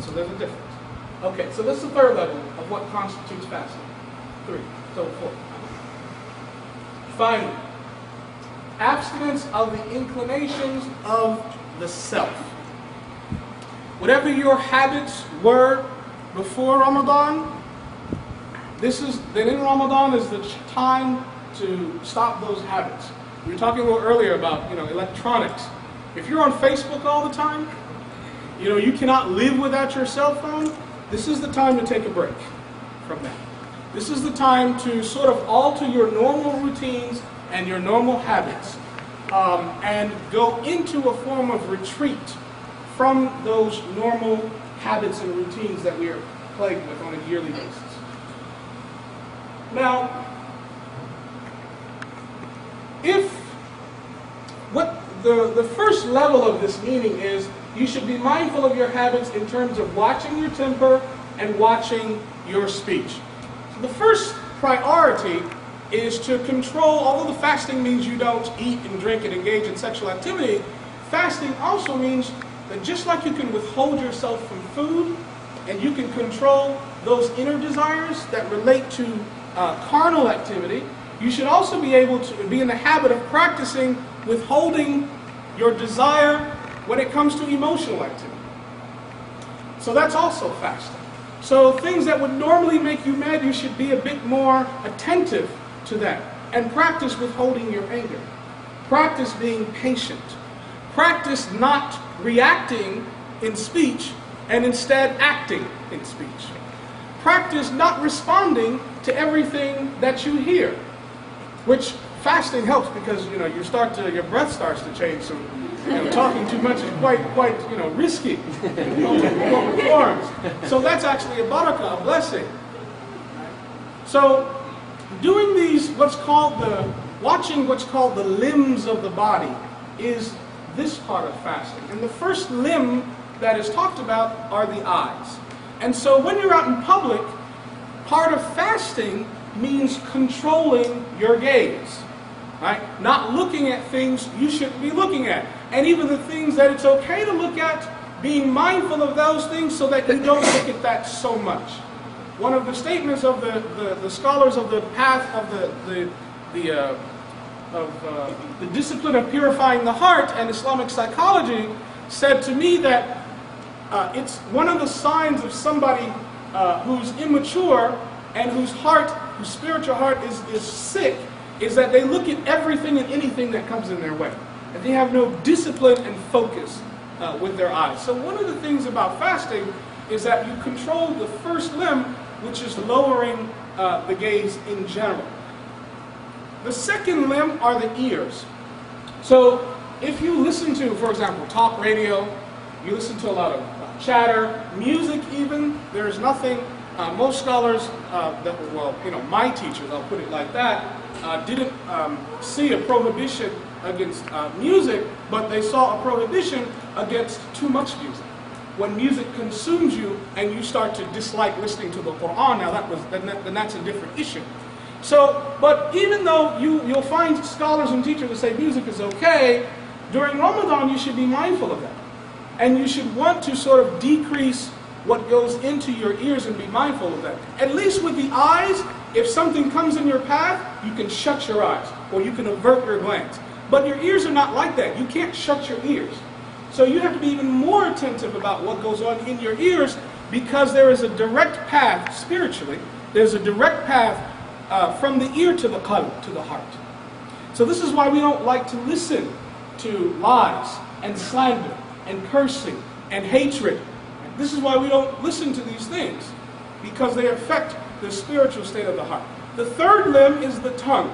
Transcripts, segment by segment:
So there's a difference. Okay, so this is the third level of what constitutes fasting. 3, so 4. Finally, abstinence of the inclinations of the self. Whatever your habits were before Ramadan, then in Ramadan is the time to stop those habits. We were talking a little earlier about, electronics. If you're on Facebook all the time, you cannot live without your cell phone. This is the time to take a break from that. This is the time to sort of alter your normal routines and your normal habits and go into a form of retreat from those normal habits and routines that we are plagued with on a yearly basis. Now, the first level of this meaning is you should be mindful of your habits in terms of watching your temper and watching your speech. So the first priority is to control, although the fasting means you don't eat and drink and engage in sexual activity, fasting also means that just like you can withhold yourself from food and you can control those inner desires that relate to carnal activity, you should also be able to be in the habit of practicing withholding your desire when it comes to emotional activity. So that's also fasting. So things that would normally make you mad, you should be a bit more attentive to that and practice withholding your anger. Practice being patient. Practice not reacting in speech and instead acting in speech. Practice not responding to everything that you hear, which fasting helps because your breath starts to change. So talking too much is quite risky in multiple forms. So that's actually a barakah, a blessing. So doing these, watching what's called the limbs of the body is this part of fasting. And the first limb that is talked about are the eyes. And so when you're out in public, part of fasting means controlling your gaze. Right? Not looking at things you shouldn't be looking at. And even the things that it's okay to look at, being mindful of those things so that you don't look at that so much. One of the statements of the scholars of the path of the discipline of purifying the heart and Islamic psychology said to me that it's one of the signs of somebody who's immature and whose spiritual heart is sick, is that they look at everything and anything that comes in their way. And they have no discipline and focus with their eyes. So one of the things about fasting is that you control the first limb, which is lowering the gaze in general. The second limb are the ears. So if you listen to, for example, talk radio, you listen to a lot of chatter, music even, there's nothing, most scholars, my teachers, I'll put it like that, didn't see a prohibition against music, but they saw a prohibition against too much music. When music consumes you and you start to dislike listening to the Quran, then that's a different issue. So, but even though you'll find scholars and teachers that say music is okay, during Ramadan you should be mindful of that. And you should want to sort of decrease what goes into your ears and be mindful of that. At least with the eyes, if something comes in your path, you can shut your eyes or you can avert your glance. But your ears are not like that. You can't shut your ears. So you have to be even more attentive about what goes on in your ears because there is a direct path, spiritually, there's a direct path from the ear to the qalb, to the heart. So this is why we don't like to listen to lies and slander and cursing and hatred. This is why we don't listen to these things, because they affect the spiritual state of the heart. The third limb is the tongue.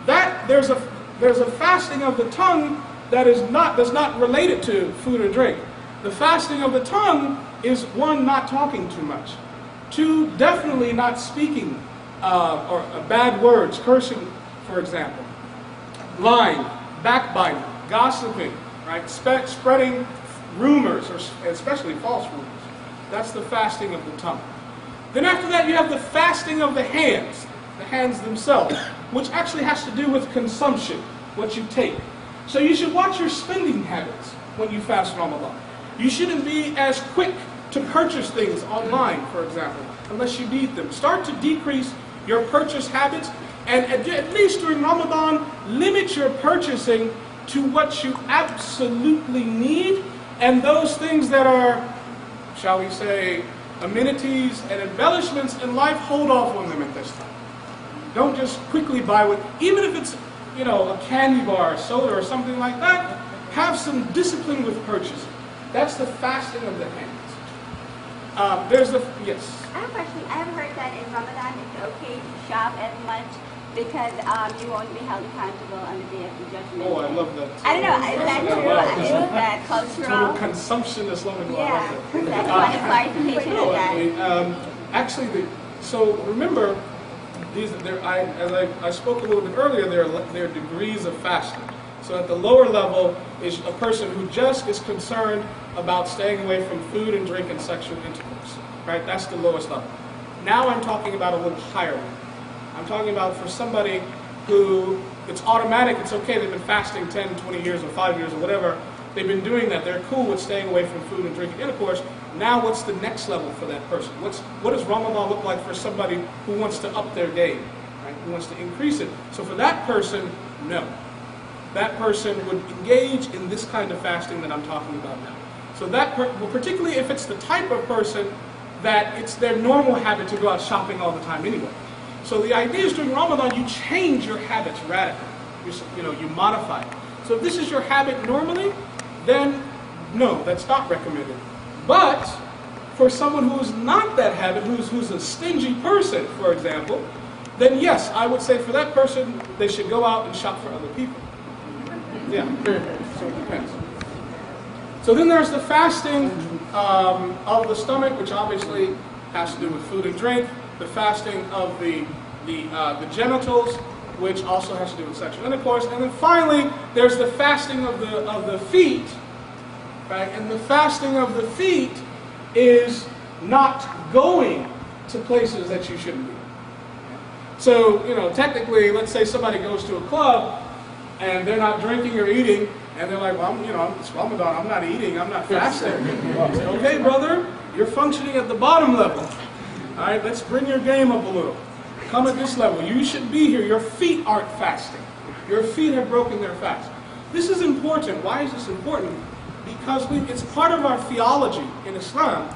There's a fasting of the tongue that does not relate it to food or drink. The fasting of the tongue is, one, not talking too much. Two, definitely not speaking or bad words, cursing, for example. Lying, backbiting, gossiping, right? Spreading rumors, or especially false rumors. That's the fasting of the tongue. Then after that you have the fasting of the hands themselves, which actually has to do with consumption, what you take. So you should watch your spending habits when you fast Ramadan. You shouldn't be as quick to purchase things online, for example, unless you need them. Start to decrease your purchase habits, and at least during Ramadan, limit your purchasing to what you absolutely need, and those things that are, shall we say, amenities and embellishments in life, hold off on them at this time. Don't just quickly buy what, even if it's, you know, a candy bar, soda, or something like that. Have some discipline with purchasing. That's the fasting of the hands. Yes. I have a question. I have heard that in Ramadan it's okay to shop as much because you won't be held accountable on the day of the judgment. Oh, I love that. I don't know. Is that true? Is that cultural? Total consumption Islamic law. Yeah. That's one clarification of that. Actually, so remember, as I spoke a little bit earlier, there are degrees of fasting. So at the lower level is a person who just is concerned about staying away from food and drink and sexual intercourse. Right? That's the lowest level. Now I'm talking about a little higher level. I'm talking about for somebody who it's automatic, it's okay, they've been fasting 10, 20 years or 5 years or whatever. They've been doing that. They're cool with staying away from food and drink and intercourse. Now what's the next level for that person? What does Ramadan look like for somebody who wants to up their game, right? Who wants to increase it? So for that person, no. That person would engage in this kind of fasting that I'm talking about now. So that, particularly if it's the type of person that it's their normal habit to go out shopping all the time anyway. So the idea is during Ramadan you change your habits radically. You modify it. So if this is your habit normally, then no, that's not recommended. But for someone who's not that habit, who's a stingy person, for example, then yes, I would say for that person, they should go out and shop for other people. Yeah, so it depends. So then there's the fasting of the stomach, which obviously has to do with food and drink. The fasting of the genitals, which also has to do with sexual intercourse. And then finally, there's the fasting of the feet. Right? And the fasting of the feet is not going to places that you shouldn't be. So, technically, let's say somebody goes to a club and they're not drinking or eating, and they're like, well, it's Ramadan, I'm not eating, I'm not fasting. Say, okay, brother, you're functioning at the bottom level. All right, let's bring your game up a little. Come at this level. You should be here. Your feet aren't fasting. Your feet have broken their fast. This is important. Why is this important? Because it's part of our theology in Islam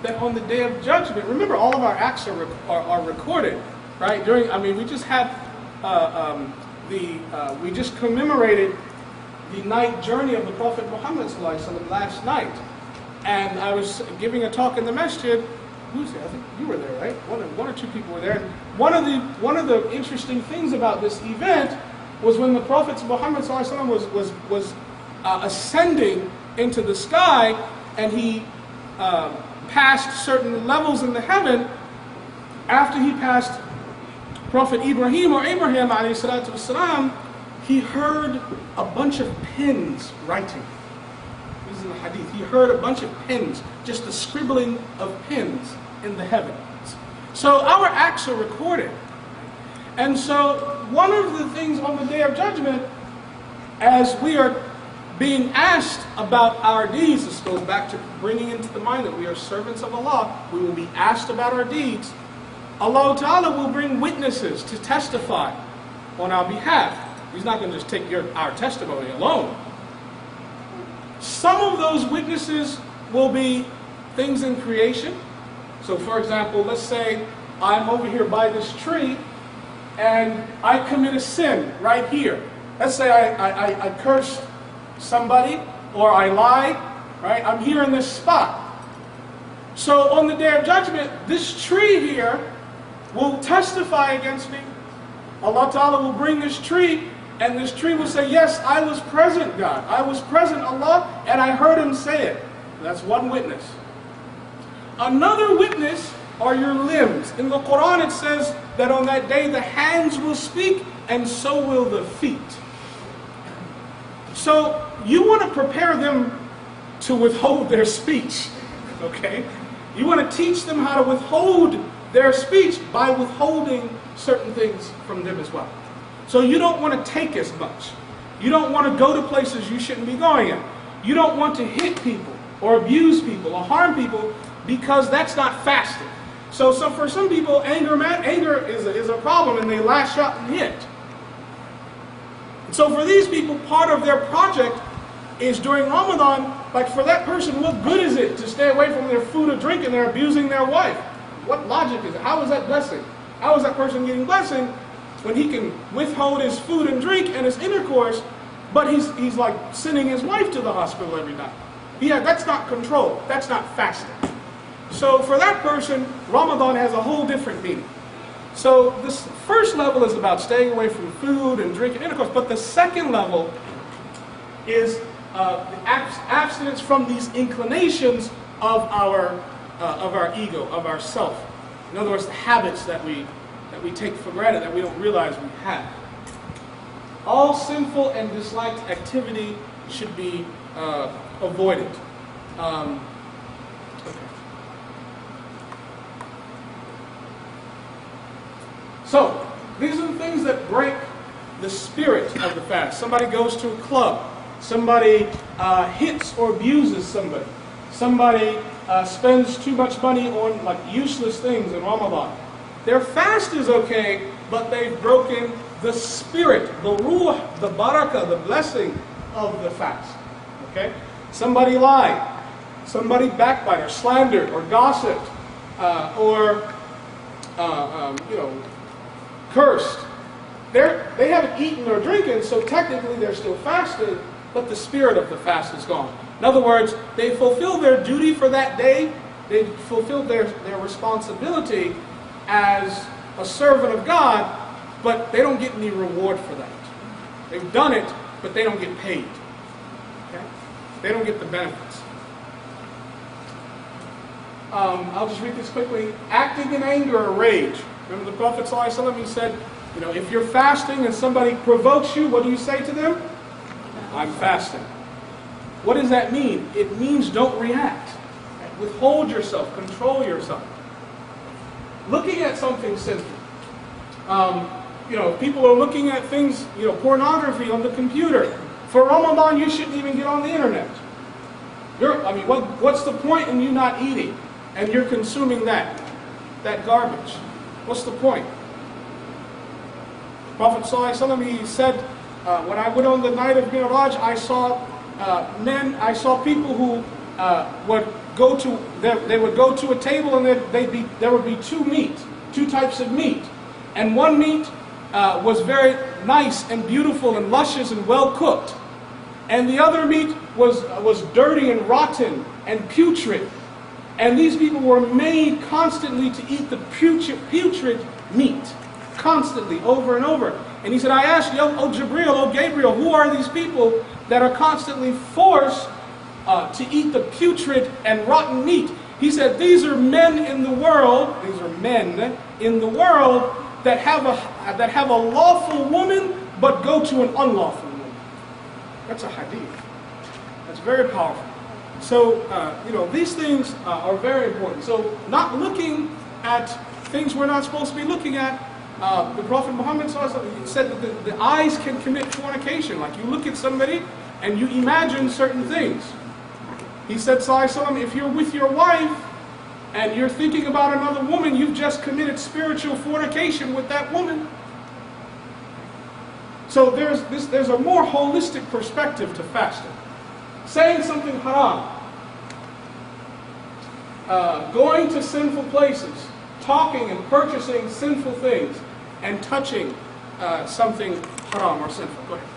that on the Day of Judgment, remember all of our acts are recorded, right? We just had we just commemorated the night journey of the Prophet Muhammad ﷺ last night, and I was giving a talk in the masjid. Who's there? I think you were there, right? One or two people were there. And one of the interesting things about this event was when the Prophet Muhammad ﷺ was ascending into the sky, and he passed certain levels in the heaven. After he passed Prophet Ibrahim alayhi salatu wasalam, he heard a bunch of pens writing. This is in the hadith. He heard a bunch of pens, just the scribbling of pens in the heavens. So our acts are recorded. And so one of the things on the Day of Judgment, as we are being asked about our deeds, this goes back to bringing into the mind that we are servants of Allah, we will be asked about our deeds. Allah Ta'ala will bring witnesses to testify on our behalf. He's not going to just take our testimony alone. Some of those witnesses will be things in creation. So for example, let's say I'm over here by this tree and I commit a sin right here. Let's say I cursed somebody or I lied, right? I'm here in this spot. So on the Day of Judgment, this tree here will testify against me. Allah Ta'ala will bring this tree, and this tree will say, yes, I was present, God. I was present, Allah, and I heard him say it. That's one witness. Another witness are your limbs. In the Quran it says that on that day the hands will speak, and so will the feet. So you want to prepare them to withhold their speech, okay? You want to teach them how to withhold their speech by withholding certain things from them as well. So you don't want to take as much. You don't want to go to places you shouldn't be going in. You don't want to hit people or abuse people or harm people because that's not fasting. So for some people, anger is a problem, and they lash out and hit. So for these people, part of their project is during Ramadan, like for that person, what good is it to stay away from their food or drink and they're abusing their wife? What logic is it? How is that blessing? How is that person getting blessing when he can withhold his food and drink and his intercourse, but he's like sending his wife to the hospital every night? Yeah, that's not control. That's not fasting. So for that person, Ramadan has a whole different meaning. So this first level is about staying away from food and drink and intercourse, but the second level is the abstinence from these inclinations of our ego, of our self. In other words, the habits that we take for granted, that we don't realize we have. All sinful and disliked activity should be avoided. Okay. So, these are the things that break the spirit of the fast. Somebody goes to a club. Somebody hits or abuses somebody. Somebody spends too much money on like useless things in Ramadan. Their fast is okay, but they've broken the spirit, the ruh, the barakah, the blessing of the fast. Okay? Somebody lied. Somebody backbiter, slandered, or gossiped, or cursed. They haven't eaten or drinking, so technically they're still fasting, but the spirit of the fast is gone. In other words, they fulfilled their duty for that day. They fulfilled their responsibility as a servant of God, but they don't get any reward for that. They've done it, but they don't get paid. Okay? They don't get the benefits. I'll just read this quickly. Acting in anger or rage. Remember the Prophet ﷺ, he said, if you're fasting and somebody provokes you, what do you say to them? I'm fasting. What does that mean? It means don't react. Withhold yourself. Control yourself. Looking at something sinful. People are looking at things, pornography on the computer. For Ramadan, you shouldn't even get on the internet. What's the point in you not eating and you're consuming that garbage? What's the point? Prophet ﷺ, he said, when I went on the night of Mi'raj, I saw people who would go to a table and there would be two types of meat. And one meat was very nice and beautiful and luscious and well cooked. And the other meat was dirty and rotten and putrid. And these people were made constantly to eat the putrid meat. Constantly, over and over. And he said, I asked you, O Gabriel, who are these people that are constantly forced to eat the putrid and rotten meat? He said, these are men in the world that have a lawful woman, but go to an unlawful woman. That's a hadith. That's very powerful. So, these things are very important. So, not looking at things we're not supposed to be looking at. The Prophet Muhammad said that the eyes can commit fornication. Like you look at somebody and you imagine certain things. He said, if you're with your wife and you're thinking about another woman, you've just committed spiritual fornication with that woman. So there's a more holistic perspective to fasting. Saying something haram, going to sinful places, talking and purchasing sinful things, and touching something haram or sinful. Go ahead.